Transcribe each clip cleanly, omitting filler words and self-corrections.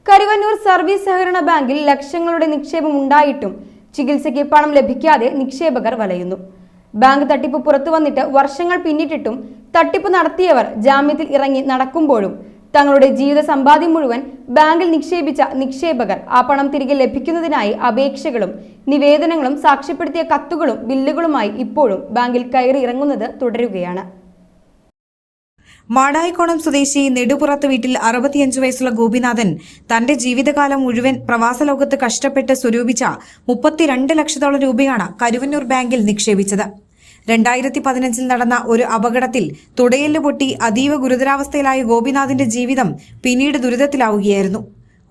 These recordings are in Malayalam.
കരുവന്നൂർ സർവീസ് സഹകരണ ബാങ്കിൽ ലക്ഷങ്ങളുടെ നിക്ഷേപം ഉണ്ടായിട്ടും ചികിത്സയ്ക്ക് പണം ലഭിക്കാതെ നിക്ഷേപകർ വലയുന്നു. ബാങ്ക് തട്ടിപ്പ് പുറത്തു വന്നിട്ട് വർഷങ്ങൾ പിന്നിട്ടിട്ടും തട്ടിപ്പ് നടത്തിയവർ ജാമ്യത്തിൽ ഇറങ്ങി നടക്കുമ്പോഴും തങ്ങളുടെ ജീവിത സമ്പാദ്യം മുഴുവൻ ബാങ്കിൽ നിക്ഷേപിച്ച നിക്ഷേപകർ ആ പണം തിരികെ ലഭിക്കുന്നതിനായി അപേക്ഷകളും നിവേദനങ്ങളും സാക്ഷ്യപ്പെടുത്തിയ കത്തുകളും ബില്ലുകളുമായി ഇപ്പോഴും ബാങ്കിൽ കയറി ഇറങ്ങുന്നത് തുടരുകയാണ്. മാടായിക്കോണം സ്വദേശി നെടുപുറത്ത് വീട്ടിൽ 65 വയസ്സുള്ള ഗോപിനാഥൻ തന്റെ ജീവിതകാലം മുഴുവൻ പ്രവാസലോകത്ത് കഷ്ടപ്പെട്ട് സ്വരൂപിച്ച 32 ലക്ഷത്തോളം രൂപയാണ് കരുവന്നൂർ ബാങ്കിൽ നിക്ഷേപിച്ചത്. 2015 നടന്ന ഒരു അപകടത്തിൽ തുടയെല്ല് പൊട്ടി അതീവ ഗുരുതരാവസ്ഥയിലായ ഗോപിനാഥിന്റെ ജീവിതം പിന്നീട് ദുരിതത്തിലാവുകയായിരുന്നു.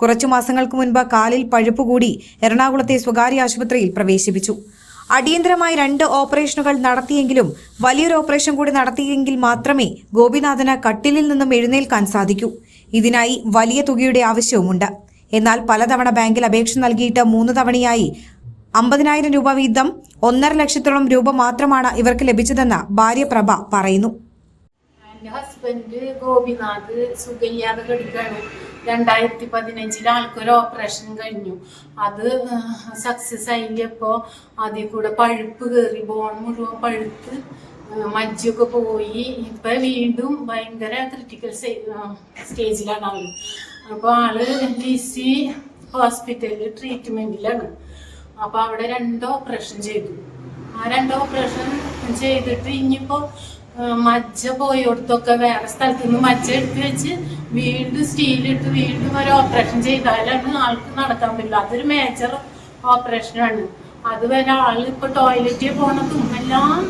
കുറച്ചു മാസങ്ങൾക്ക് മുൻപ് കാലിൽ പഴുപ്പുകൂടി എറണാകുളത്തെ സ്വകാര്യ ആശുപത്രിയിൽ പ്രവേശിപ്പിച്ചു. അടിയന്തരമായി 2 ഓപ്പറേഷനുകൾ നടത്തിയെങ്കിലും വലിയൊരു ഓപ്പറേഷൻ കൂടി നടത്തിയെങ്കിൽ മാത്രമേ ഗോപിനാഥന് കട്ടിലിൽ നിന്നും എഴുന്നേൽക്കാൻ സാധിക്കൂ. ഇതിനായി വലിയ തുകയുടെ ആവശ്യവുമുണ്ട്. എന്നാൽ പലതവണ ബാങ്കിൽ അപേക്ഷ നൽകിയിട്ട് 3 തവണയായി 50,000 രൂപ വീതം 1.5 ലക്ഷത്തോളം രൂപ മാത്രമാണ് ഇവർക്ക് ലഭിച്ചതെന്ന് ഭാര്യ പ്രഭ പറയുന്നു. എന്റെ ഹസ്ബൻഡ് ഗോപിനാഥ് സുഖമില്ലാതെ കിടക്കാണ്. 2015 ആൾക്കൊരു ഓപ്പറേഷൻ കഴിഞ്ഞു. അത് സക്സസ് ആയില്ലപ്പോ അതിൽ കൂടെ പഴുപ്പ് കയറി ബോൺ മുഴുവൻ പഴുത്ത് മജ്ജൊക്കെ പോയി. ഇപ്പൊ വീണ്ടും ഭയങ്കര ക്രിട്ടിക്കൽ സ്റ്റേജിലാണ് ആള്. അപ്പൊ ആള് DC ഹോസ്പിറ്റലിൽ ട്രീറ്റ്മെന്റിലാണ്. അപ്പൊ അവിടെ 2 ഓപ്പറേഷൻ ചെയ്തു. ആ 2 ഓപ്പറേഷൻ ചെയ്തിട്ട് ഇനിയിപ്പോ മജ്ജ പോയോടത്തൊക്കെ വേറെ സ്ഥലത്ത് നിന്ന് മജ്ജ എടുത്ത് വെച്ച് വീണ്ടും സ്റ്റീലിട്ട് വീണ്ടും ഒരു ഓപ്പറേഷൻ ചെയ്താലാണ് ആൾക്ക് നടക്കാൻ പറ്റില്ല. അതൊരു മേജർ ഓപ്പറേഷനാണ്. അതുവരെ ആള് ഇപ്പൊ ടോയ്ലറ്റിൽ പോണതും എല്ലാം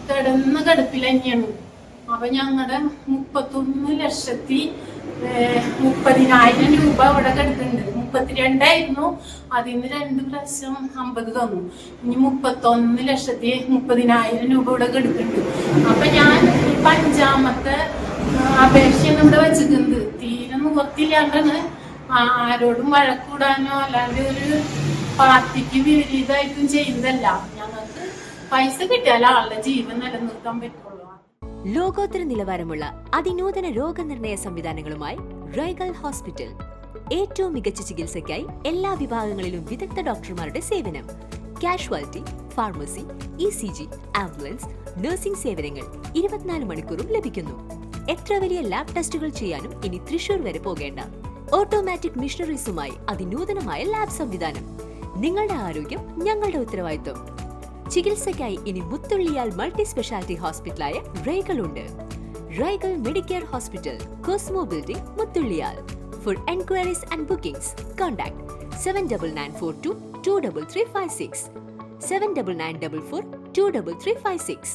കിടപ്പിൽ തന്നെയാണ്. അപ്പൊ ഞങ്ങളുടെ 31,30,000 രൂപ ഇവിടെ കിടക്കുന്നുണ്ട്. 32,000 അതിന് 2 പ്രാവശ്യം 50 തന്നു. ഇനി 31,30,000 രൂപ ഇവിടെ കിടക്കുന്നുണ്ട്. അപ്പൊ ഞാൻ 5ാമത്തെ അപേക്ഷയാണ് ഇവിടെ വെച്ചിട്ടുണ്ട്. തീരെ നിവർത്തില്ലാണ്ടാണ്. ആരോടും വഴക്കൂടാനോ അല്ലാണ്ട് ഒരു പാർട്ടിക്ക് വിപരീതമായിട്ടും ചെയ്യുന്നതല്ല. ഞങ്ങൾക്ക് പൈസ കിട്ടിയാൽ ആളുടെ ജീവൻ നിലനിർത്താൻ പറ്റുള്ളൂ. ലോകോത്തര നിലവാരമുള്ള അതിനൂതന രോഗനിർണയ സംവിധാനങ്ങളുമായി റൈഗൽ ഹോസ്പിറ്റൽ. ഏറ്റവും മികച്ച ചികിത്സയ്ക്കായി എല്ലാ വിഭാഗങ്ങളിലും വിദഗ്ധ ഡോക്ടർമാരുടെ സേവനം. Casualty, pharmacy, ECG, ambulance, nursing സേവനങ്ങൾ 24 മണിക്കൂറും ലഭിക്കുന്നു. എത്ര വലിയ ലാബ് ടെസ്റ്റുകൾ ചെയ്യാനും ഇനി തൃശൂർ വരെ പോകേണ്ട. ഓട്ടോമാറ്റിക് മിഷനറീസുമായി അതിനൂതനമായ ലാബ് സംവിധാനം. നിങ്ങളുടെ ആരോഗ്യം ഞങ്ങളുടെ ഉത്തരവാദിത്വം. ചികിത്സയ്ക്കായി ഇനി മുത്തുള്ളിയാൽ മൾട്ടി സ്പെഷ്യാലിറ്റി ഹോസ്പിറ്റലായ റൈഗൽ ഉണ്ട്. റൈഗൽ മെഡിക്കെയർ ഹോസ്പിറ്റൽ, കോസ്മോ ബിൽഡിംഗ്, മുത്തുള്ളിയാൽ. For enquiries and bookings, contact 7994223356, 7994423356.